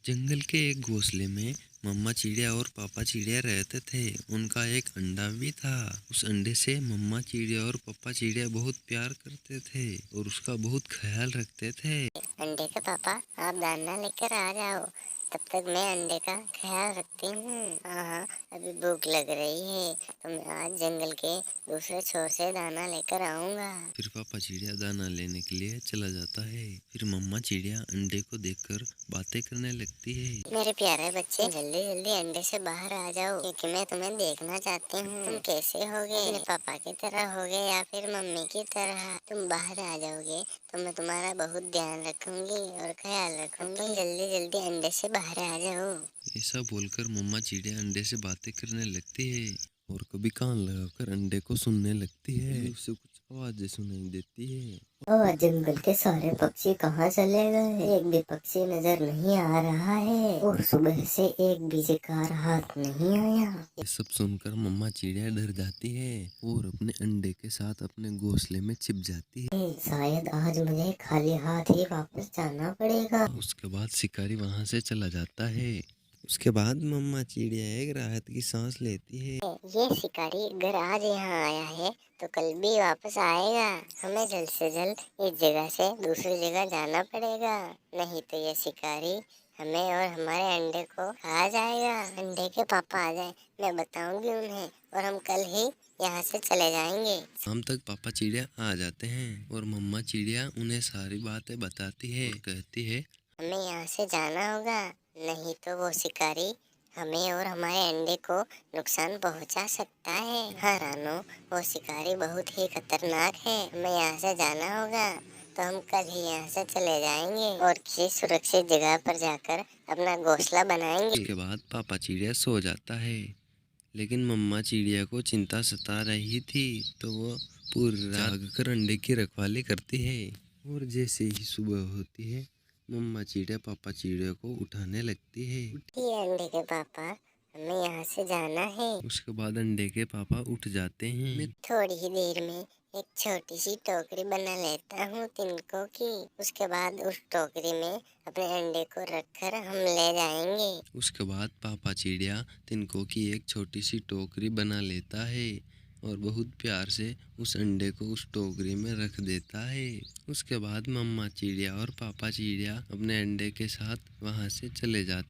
जंगल के एक घोंसले में मम्मा चिड़िया और पापा चिड़िया रहते थे। उनका एक अंडा भी था। उस अंडे से मम्मा चिड़िया और पापा चिड़िया बहुत प्यार करते थे और उसका बहुत ख्याल रखते थे। अंडे का पापा, आप दाना लेकर आ जाओ, तब तक मैं अंडे का ख्याल रखती हूँ। हाँ, अभी भूख लग रही है तो मैं आज जंगल के दूसरे छोर से दाना लेकर आऊंगा। फिर पापा चिड़िया दाना लेने के लिए चला जाता है। फिर मम्मा चिड़िया अंडे को देखकर बातें करने लगती है। मेरे प्यारे बच्चे, जल्दी जल्दी अंडे से बाहर आ जाओ, क्योंकि मैं तुम्हें देखना चाहती हूँ। तुम कैसे होगे? अपने पापा की तरह होगे या फिर मम्मी की तरह? तुम बाहर आ जाओगे तो मैं तुम्हारा बहुत ध्यान रखूंगी और ख्याल रखूंगी। तुम जल्दी जल्दी अंडे से बाहर आ जाओ। ऐसा बोलकर मम्मा चिड़िया अंडे से बातें करने लगती है और कभी कान लगाकर अंडे को सुनने लगती है। उसे कुछ आवाजें सुनाई देती है। ओह, जंगल के सारे पक्षी कहाँ चले गए? एक भी पक्षी नजर नहीं आ रहा है और सुबह से एक भी शिकार हाथ नहीं आया। ये सब सुनकर मम्मा चिड़िया डर जाती है और अपने अंडे के साथ अपने घोंसले में छिप जाती है। शायद आज मुझे खाली हाथ ही वापस जाना पड़ेगा। उसके बाद शिकारी वहां से चला जाता है। उसके बाद मम्मा चिड़िया एक राहत की सांस लेती है। ये शिकारी अगर आज यहाँ आया है तो कल भी वापस आएगा। हमें जल्द से जल्द इस जगह से दूसरी जगह जाना पड़ेगा, नहीं तो ये शिकारी हमें और हमारे अंडे को खा जाएगा। अंडे के पापा आ जाए, मैं बताऊंगी उन्हें और हम कल ही यहाँ से चले जाएंगे। शाम तक पापा चिड़िया आ जाते हैं और मम्मा चिड़िया उन्हें सारी बातें बताती है और कहती है, हमें यहाँ से जाना होगा, नहीं तो वो शिकारी हमें और हमारे अंडे को नुकसान पहुंचा सकता है। हाँ रानो, वो शिकारी बहुत ही खतरनाक है। हमें यहाँ से जाना होगा, तो हम कल ही यहाँ से चले जाएंगे और किसी सुरक्षित जगह पर जाकर अपना घोंसला बनाएंगे। उसके बाद पापा चिड़िया सो जाता है। लेकिन मम्मा चिड़िया को चिंता सता रही थी तो वो पूरी रात जागकर अंडे की रखवाली करती है। और जैसे ही सुबह होती है मम्मा चिड़िया पापा चिड़िया को उठाने लगती है। ये अंडे के पापा, हमें यहाँ से जाना है। उसके बाद अंडे के पापा उठ जाते हैं। थोड़ी ही देर में एक छोटी सी टोकरी बना लेता हूँ तिनकों की। उसके बाद उस टोकरी में अपने अंडे को रखकर हम ले जाएंगे। उसके बाद पापा चिड़िया तिनकों की एक छोटी सी टोकरी बना लेता है और बहुत प्यार से उस अंडे को उस टोकरी में रख देता है। उसके बाद मम्मा चिड़िया और पापा चिड़िया अपने अंडे के साथ वहां से चले जाते